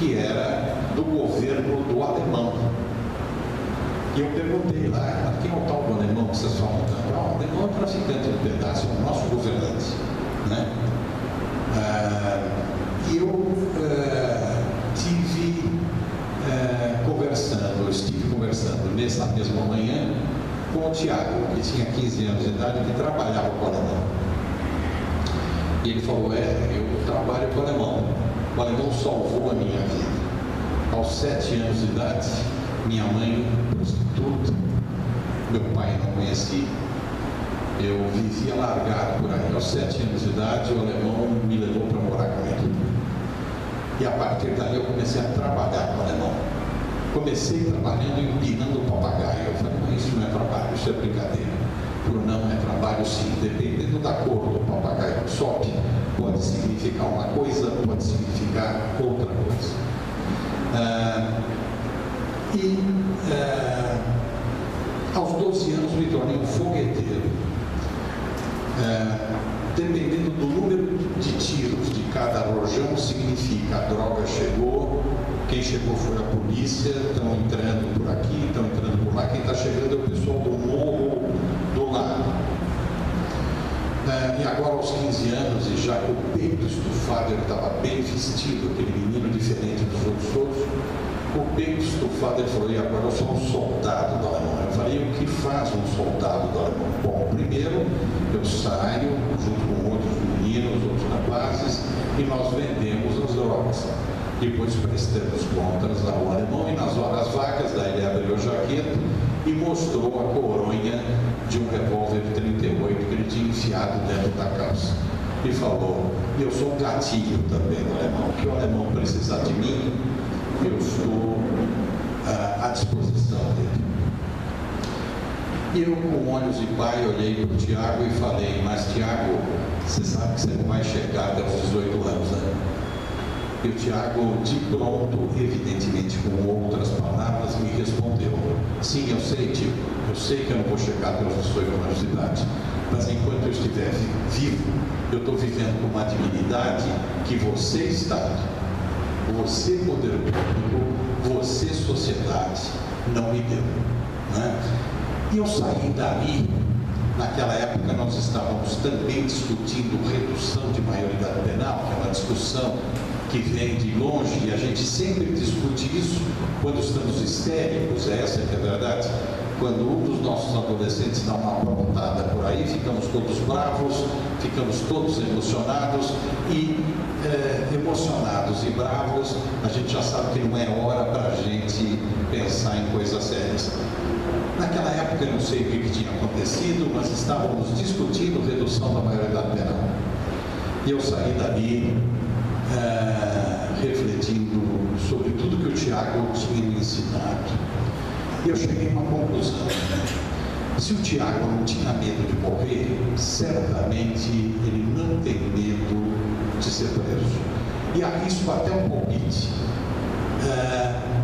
que era do governo do alemão. E eu perguntei lá, quem é o tal do alemão que vocês falam tanto? O alemão é o traficante do pedaço, é o nosso governante, né? E eu estive conversando nessa mesma manhã com o Tiago, que tinha 15 anos de idade e que trabalhava com o alemão. E ele falou, eu trabalho com o alemão. O alemão salvou a minha vida. Aos 7 anos de idade, minha mãe, prostituta, meu pai não conhecia. Eu vivia largado por aí. Aos 7 anos de idade, o alemão me levou para morar com ele. E a partir daí eu comecei a trabalhar com o alemão. Comecei trabalhando empinando o papagaio. Eu falei, mas isso não é trabalho, isso é brincadeira. Por não é trabalho sim, dependendo da cor do papagaio que sobe, pode significar uma coisa, pode significar outra coisa. Aos 12 anos me tornei um fogueteiro. Dependendo do número de tiros de cada rojão, significa a droga chegou, quem chegou foi a polícia, estão entrando por aqui, estão entrando por lá, quem está chegando é o pessoal do morro do lado. E agora aos 15 anos, e já com o peito estufado, ele estava bem vestido, aquele menino diferente dos outros todos, o peito estufado, ele falou, e agora eu sou um soldado do alemão. Eu falei, o que faz um soldado do alemão? Bom, primeiro eu saio junto com outros meninos, outros rapazes, e nós vendemos as drogas. Depois prestamos contas ao alemão e nas horas vagas, daí ele abriu a jaqueta e mostrou a coronha de um revólver 38 que ele tinha enfiado dentro da calça. E falou, eu sou um gatilho também do alemão, que o alemão precisar de mim, eu estou à disposição dele. Eu, com olhos de pai, olhei para o Tiago e falei, mas Tiago, você sabe que você não vai chegar até os 18 anos, né? E o Tiago, de pronto, evidentemente com outras palavras, me respondeu, sim, eu sei, tio, eu sei que eu não vou chegar até os 18 anos de idade, mas enquanto eu estiver vivo, eu estou vivendo com uma dignidade que você, Estado, você, poder público, você, sociedade, não me deu, né? E eu saí dali, naquela época nós estávamos também discutindo redução de maioridade penal, que é uma discussão que vem de longe, e a gente sempre discute isso quando estamos histéricos, essa que é a verdade. Quando um dos nossos adolescentes dá uma aprontada por aí, ficamos todos bravos, ficamos todos emocionados e emocionados e bravos, a gente já sabe que não é hora para a gente pensar em coisas sérias. Naquela época eu não sei o que tinha acontecido, mas estávamos discutindo redução da maioridade penal. E eu saí dali refletindo sobre tudo que o Tiago tinha me ensinado. E eu cheguei a uma conclusão. Se o Tiago não tinha medo de morrer, certamente ele não tem medo de ser preso. E arrisco até um palpite.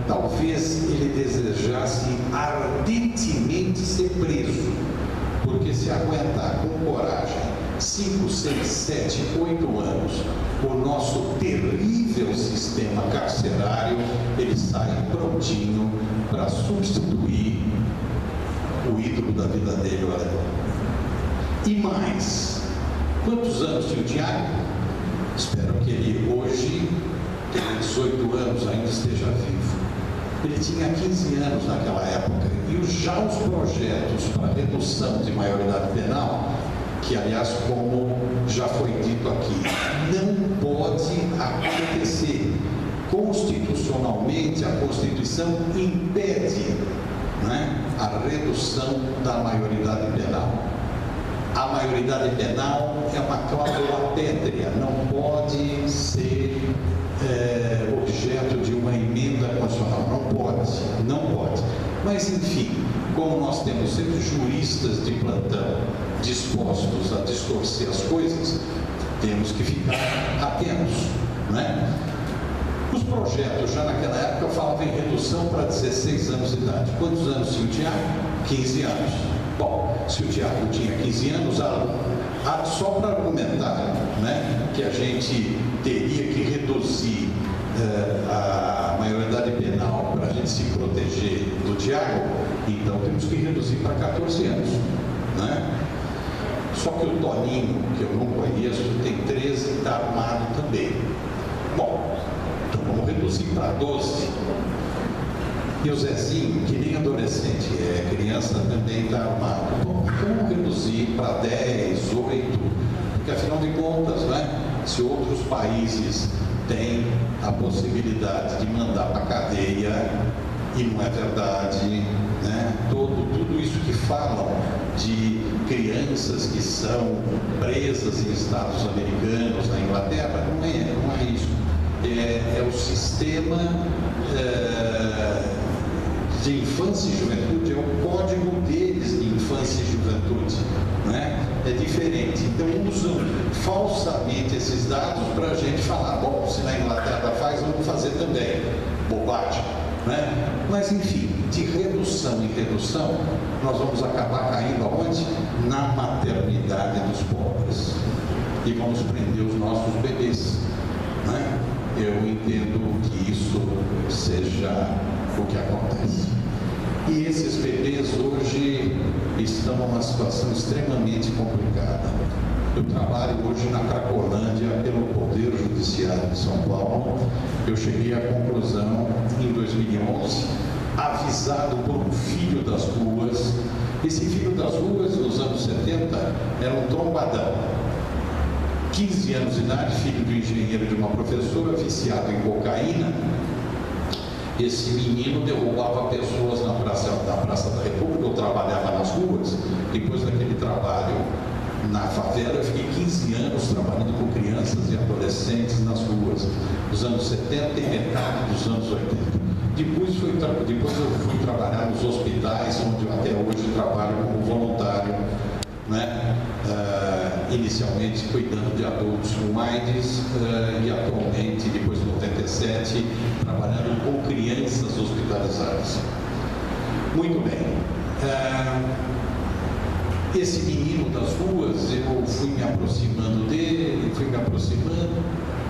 Talvez ele desejasse ardentemente ser preso, porque se aguentar com coragem 5, 6, 7, 8 anos o nosso terrível sistema carcerário, ele sai prontinho para substituir o ídolo da vida dele, o alemão. E mais, quantos anos tinha o Tiago? Espero que ele hoje tenha 18 anos, ainda esteja vivo. Ele tinha 15 anos naquela época, e já os projetos para redução de maioridade penal, que aliás, como já foi dito aqui, não pode acontecer. Constitucionalmente, a Constituição impede, né, a redução da maioridade penal. A maioridade penal é uma cláusula pétrea, não pode ser objeto de uma emenda constitucional, não pode. Mas enfim, como nós temos sempre juristas de plantão dispostos a distorcer as coisas, temos que ficar atentos, né? Os projetos já naquela época falavam em redução para 16 anos de idade. Quantos anos tinha o Tiago? 15 anos. Bom, se o Tiago tinha 15 anos, só para argumentar, né, que a gente teria que reduzir a Então temos que reduzir para 14 anos, né? Só que o Toninho, que eu não conheço, tem 13 e está armado também. Bom, então vamos reduzir para 12. E o Zezinho, que nem adolescente é, criança também está armado. Bom, então vamos reduzir para 10, 8, porque afinal de contas, né, se outros países têm a possibilidade de mandar para a cadeia, e não é verdade, né? Tudo isso que falam de crianças que são presas em estados americanos, na Inglaterra, não é isso. É o sistema de infância e juventude, é o código deles de infância e juventude, né? É diferente. Então usam falsamente esses dados para a gente falar, bom, se na Inglaterra faz, vamos fazer também. Bobagem, né? Mas enfim, de redução em redução, nós vamos acabar caindo aonde? Na maternidade dos pobres. E vamos prender os nossos bebês, né? Eu entendo que isso seja o que acontece. E esses bebês hoje estão numa situação extremamente complicada. Eu trabalho hoje na Cracolândia pelo Poder Judiciário de São Paulo. Eu cheguei à conclusão em 2011, avisado por um filho das ruas. Esse filho das ruas, nos anos 70, era um trombadão. 15 anos de idade, filho do engenheiro de uma professora, viciado em cocaína. Esse menino derrubava pessoas na Praça da República. Eu trabalhava nas ruas. Depois daquele trabalho na favela, eu fiquei 15 anos trabalhando com crianças e adolescentes nas ruas, dos anos 70 e metade dos anos 80. Depois eu fui trabalhar nos hospitais, onde eu até hoje trabalho como voluntário, né? Inicialmente cuidando de adultos com AIDS e atualmente, depois de 97, trabalhando com crianças hospitalizadas. Muito bem. Esse menino das ruas, eu fui me aproximando dele,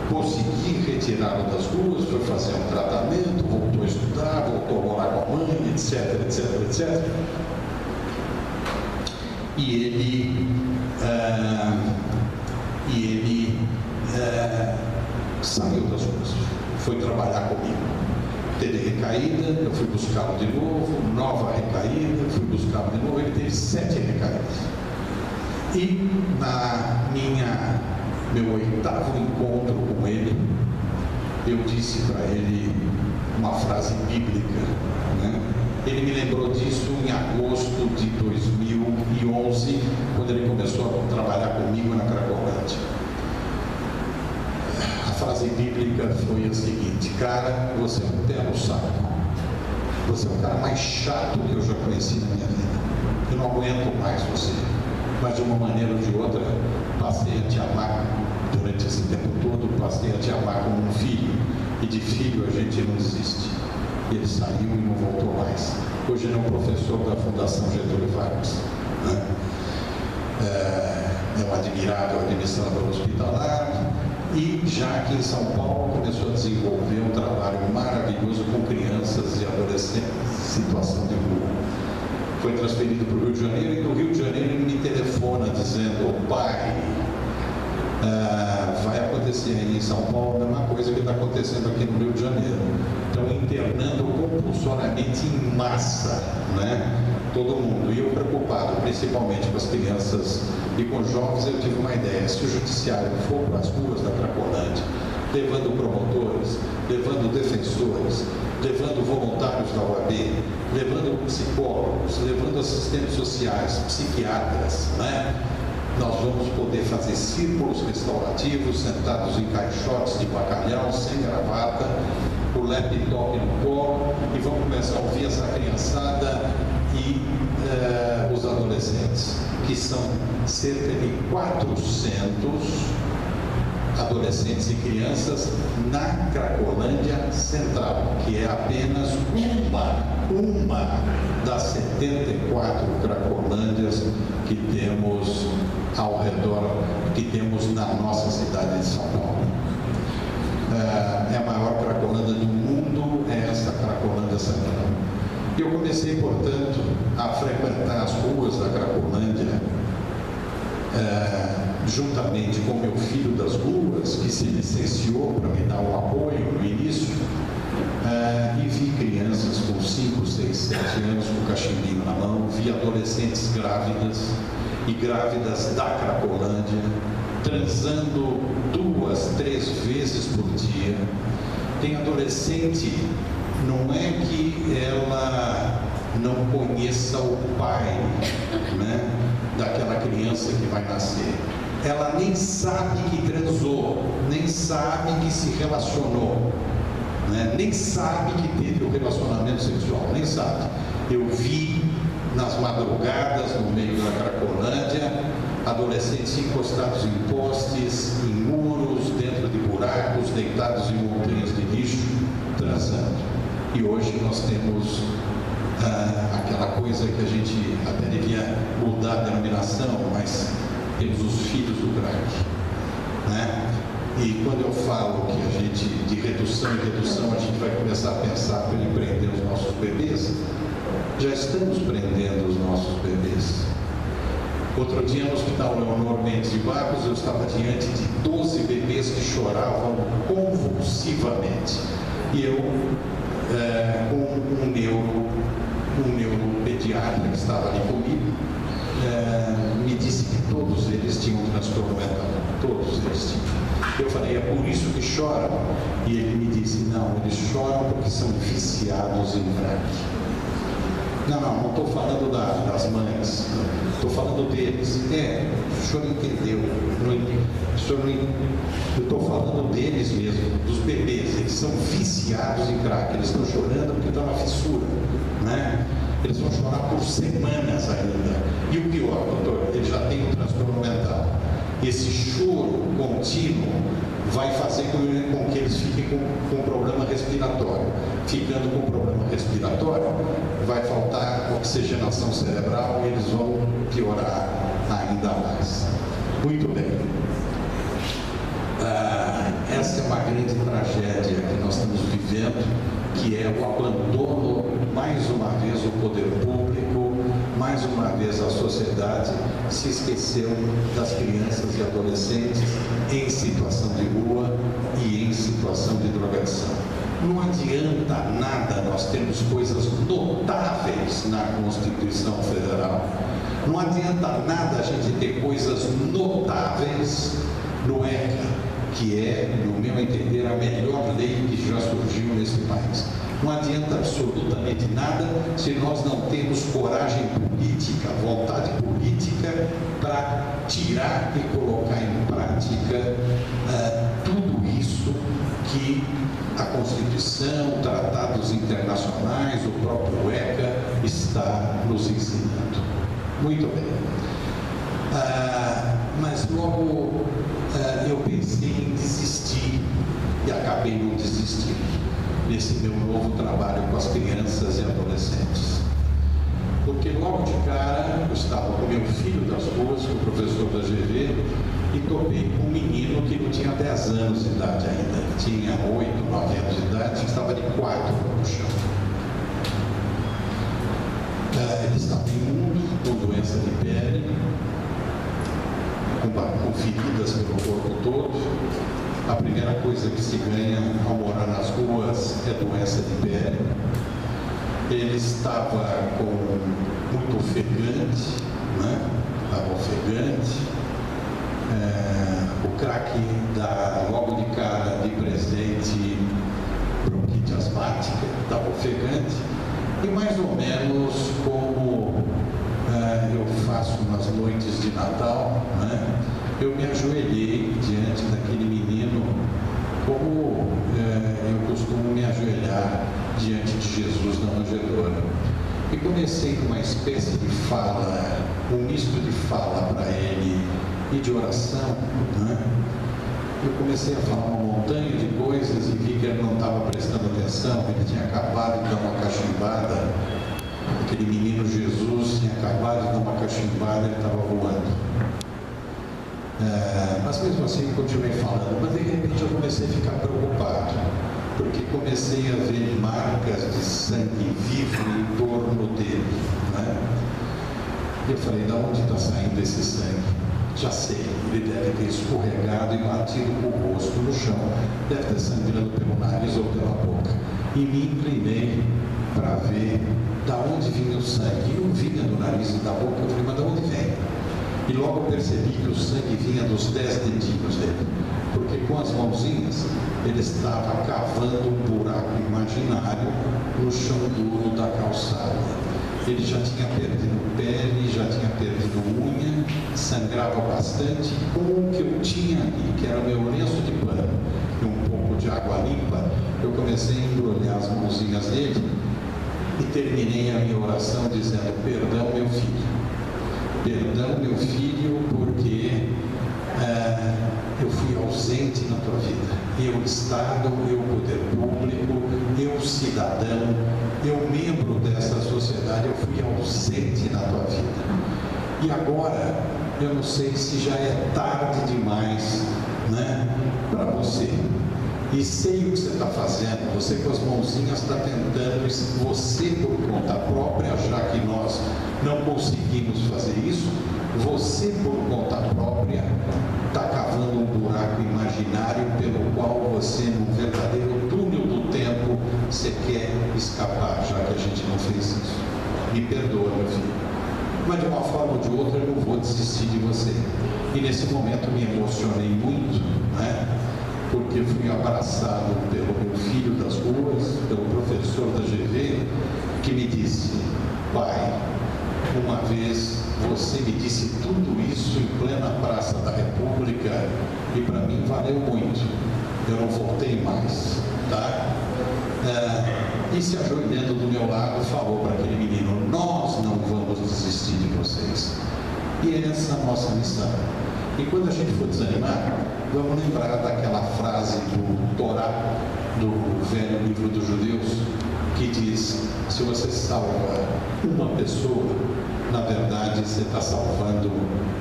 consegui retirá-lo das ruas, foi fazer um tratamento, voltou a estudar, voltou a morar com a mãe, etc, etc, etc. E ele saiu das ruas, foi trabalhar comigo. Teve recaída, eu fui buscá-lo de novo, nova recaída, fui buscá-lo de novo, ele teve 7 recaídas. E meu 8º encontro com ele, eu disse para ele uma frase bíblica, né? Ele me lembrou disso em agosto de 2011, quando ele começou a trabalhar comigo na Cracolândia. A frase bíblica foi a seguinte: cara, você é um pé no saco. Você é o cara mais chato que eu já conheci na minha vida. Eu não aguento mais você. Mas de uma maneira ou de outra, passei a te amar durante esse tempo todo, passei a te amar como um filho. E de filho a gente não desiste. Ele saiu e não voltou mais. Hoje ele é um professor da Fundação Getúlio Vargas, né? É um admirável administrador hospitalar e já aqui em São Paulo começou a desenvolver um trabalho maravilhoso com crianças e adolescentes em situação de rua. Foi transferido para o Rio de Janeiro e do Rio de Janeiro ele me telefona dizendo: pai, vai acontecer aí em São Paulo a mesma coisa que está acontecendo aqui no Rio de Janeiro. Estão internando compulsoriamente em massa, né? Todo mundo. E eu preocupado, principalmente com as crianças e com os jovens, eu tive uma ideia: se o judiciário for para as ruas da Cracolândia, levando promotores, levando defensores, levando voluntários da OAB, levando psicólogos, levando assistentes sociais, psiquiatras, né? Nós vamos poder fazer círculos restaurativos, sentados em caixotes de bacalhau, sem gravata, o laptop no colo, e vamos começar a ouvir essa criançada e os adolescentes, que são cerca de 400 adolescentes e crianças na Cracolândia Central, que é apenas uma das 74 Cracolândias que temos ao redor, que temos na nossa cidade de São Paulo. É a maior Cracolândia do mundo, é essa Cracolândia Central. Eu comecei, portanto, a frequentar as ruas da Cracolândia, juntamente com meu filho das ruas, que se licenciou para me dar um apoio no início, e vi crianças com 5, 6, 7 anos com cachimbinho na mão, vi adolescentes grávidas e grávidas da Cracolândia, transando 2, 3 vezes por dia. Tem adolescente, não é que ela não conheça o pai, né, daquela criança que vai nascer. Ela nem sabe que transou, nem sabe que se relacionou, né, nem sabe que teve um relacionamento sexual, nem sabe. Eu vi nas madrugadas, no meio da Cracolândia, adolescentes encostados em postes, em muros, dentro de buracos, deitados em montanhas de lixo, transando. E hoje nós temos aquela coisa que a gente até devia mudar a denominação, mas temos os filhos do crack, né? E quando eu falo que a gente, de redução em redução, a gente vai começar a pensar para ele prender os nossos bebês, já estamos prendendo os nossos bebês. Outro dia no Hospital Leonor Mendes de Barros, eu estava diante de 12 bebês que choravam convulsivamente. E eu, com um neuropediatra que estava ali comigo, me disse que todos eles tinham um transtorno mental. Todos eles tinham. Eu falei, é por isso que choram? E ele me disse, não, eles choram porque são viciados em crack. Não estou falando das mães, estou falando deles. O senhor entendeu, eu estou falando deles mesmo, dos bebês. Eles são viciados em crack, eles estão chorando porque estão na fissura, né? Eles vão chorar por semanas ainda. E o pior, doutor, ele já tem um transtorno mental. Esse choro contínuo vai fazer com que eles fiquem com problema respiratório. Ficando com problema respiratório, vai faltar oxigenação cerebral e eles vão piorar ainda mais. Muito bem. Essa é uma grande tragédia que nós estamos vivendo, que é o abandono, mais uma vez, o poder público, mais uma vez a sociedade se esqueceu das crianças e adolescentes em situação de rua e em situação de drogadição. Não adianta nada nós termos coisas notáveis na Constituição Federal, não adianta nada a gente ter coisas notáveis no ECA, que é, no meu entender, a melhor lei que já surgiu nesse país. Não adianta absolutamente nada se nós não temos coragem política, vontade política para tirar e colocar em prática tudo isso que a Constituição, tratados internacionais, o próprio ECA está nos ensinando. Muito bem. Mas logo eu pensei em desistir e acabei não desistindo nesse meu novo trabalho com as crianças e adolescentes. Porque logo de cara eu estava com meu filho das ruas, com o professor da GV, e topei com um menino que não tinha 10 anos de idade ainda, tinha 8, 9 anos de idade, estava de 4 no chão. Ele estava imundo, com doença de pele, com feridas pelo corpo todo. A primeira coisa que se ganha ao morar nas ruas é doença de pele. Ele estava muito ofegante, né? Estava ofegante. O crack dá logo de cara de presente bronquite asmática, estava ofegante. E mais ou menos como eu faço nas noites de Natal, né? Eu me ajoelhei diante daquele menino, como eu costumo me ajoelhar diante de Jesus na manjedoura. E comecei com uma espécie de fala, um misto de fala para ele e de oração, né? Eu comecei a falar uma montanha de coisas e vi que ele não estava prestando atenção. Ele tinha acabado de dar uma cachimbada, aquele menino Jesus tinha acabado de dar uma cachimbada, ele estava voando. Mas mesmo assim eu continuei falando, mas de repente eu comecei a ficar preocupado. porque comecei a ver marcas de sangue vivo em torno dele, né? E eu falei, de onde está saindo esse sangue? Já sei, ele deve ter escorregado e batido com o rosto no chão, deve ter sangrando pelo nariz ou pela boca. E me inclinei para ver de onde vinha o sangue. E não vinha do nariz e da boca, eu falei, mas de onde vem? E logo percebi que o sangue vinha dos 10 dedinhos dele, porque com as mãozinhas ele estava cavando um buraco imaginário no chão duro da calçada. Ele já tinha perdido pele, já tinha perdido unha, sangrava bastante. Com o que eu tinha ali, que era o meu lenço de pano e um pouco de água limpa, eu comecei a embrulhar as mãozinhas dele e terminei a minha oração dizendo, perdão meu filho. Perdão meu filho, porque eu fui ausente na tua vida. Eu Estado, eu poder público, eu cidadão, eu membro dessa sociedade, eu fui ausente na tua vida. E agora, eu não sei se já é tarde demais, né, para você. E sei o que você está fazendo, você com as mãozinhas está tentando, você por conta própria, já que nós não conseguimos fazer isso, você por conta própria está cavando um buraco imaginário pelo qual você, num verdadeiro túnel do tempo, você quer escapar, já que a gente não fez isso. Me perdoa, meu filho. Mas de uma forma ou de outra eu não vou desistir de você. E nesse momento me emocionei muito, né? Porque fui abraçado pelo meu filho das ruas, pelo professor da GV, que me disse, pai, uma vez você me disse tudo isso em plena Praça da República e para mim valeu muito. Eu não voltei mais, tá? E se ajoelhando do meu lado, falou para aquele menino, nós não vamos desistir de vocês. E essa é a nossa missão. E quando a gente for desanimar, vamos lembrar daquela frase do Torá, do velho livro dos judeus, que diz, se você salva uma pessoa, na verdade você está salvando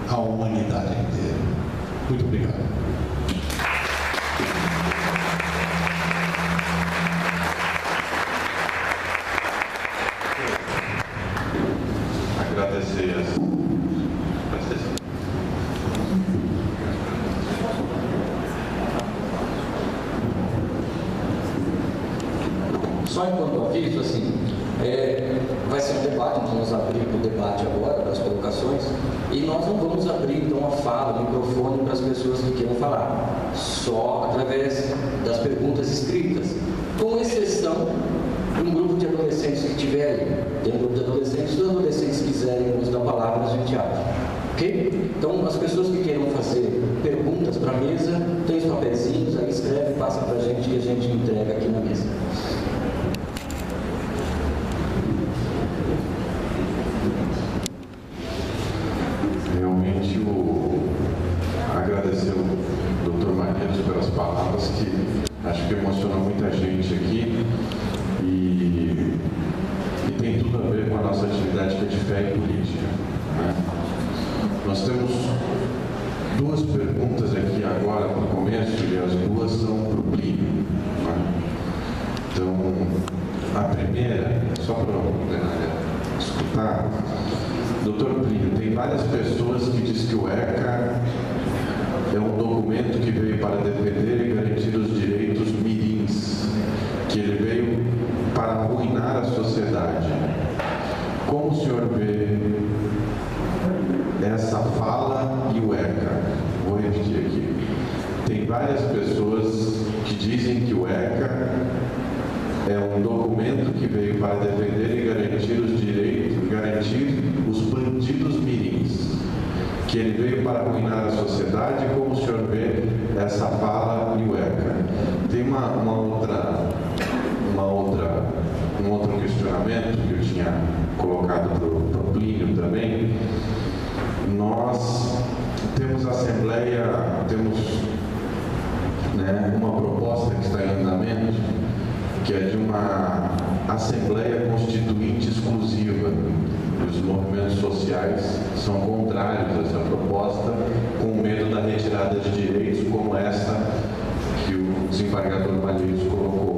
a humanidade inteira. Muito obrigado. Só enquanto aviso, assim, vai ser um debate, nós vamos abrir para o debate agora, para as colocações, e nós não vamos abrir então a fala, o microfone para as pessoas que queiram falar, só através das perguntas escritas, com exceção de um grupo de adolescentes que tiver aí. Tem um grupo de adolescentes, se os adolescentes quiserem nos dar palavras, a gente abre. Ok? Então, as pessoas que queiram fazer perguntas para a mesa, tem os papelzinhos, aí escreve, passa para a gente que a gente entrega aqui na mesa. Realmente, agradecer o Dr. Maneiros pelas palavras que acho que emocionam muita gente aqui e tem tudo a ver com a nossa atividade que é de fé e política, né? Nós temos duas perguntas aqui agora no começo e as duas são para o Plínio, né? Então, a primeira, só para escutar, Dr. Plínio, tem várias pessoas que dizem que o ECA é um documento que veio para defender e garantir os direitos mirins, que ele veio para arruinar a sociedade. Como o senhor vê essa fala e o ECA? Vou repetir aqui. Tem várias pessoas que dizem que o ECA é um documento que veio para defender e garantir os direitos, garantir os bandidos mirins, que ele veio para arruinar a sociedade. Como o senhor vê essa fala e o ECA? Tem um outro questionamento que eu tinha colocado para o Plínio também. Nós temos assembleia, temos uma proposta que está em andamento, que é de uma Assembleia Constituinte exclusiva. Os movimentos sociais são contrários a essa proposta, com medo da retirada de direitos como essa que o desembargador Malheiros colocou.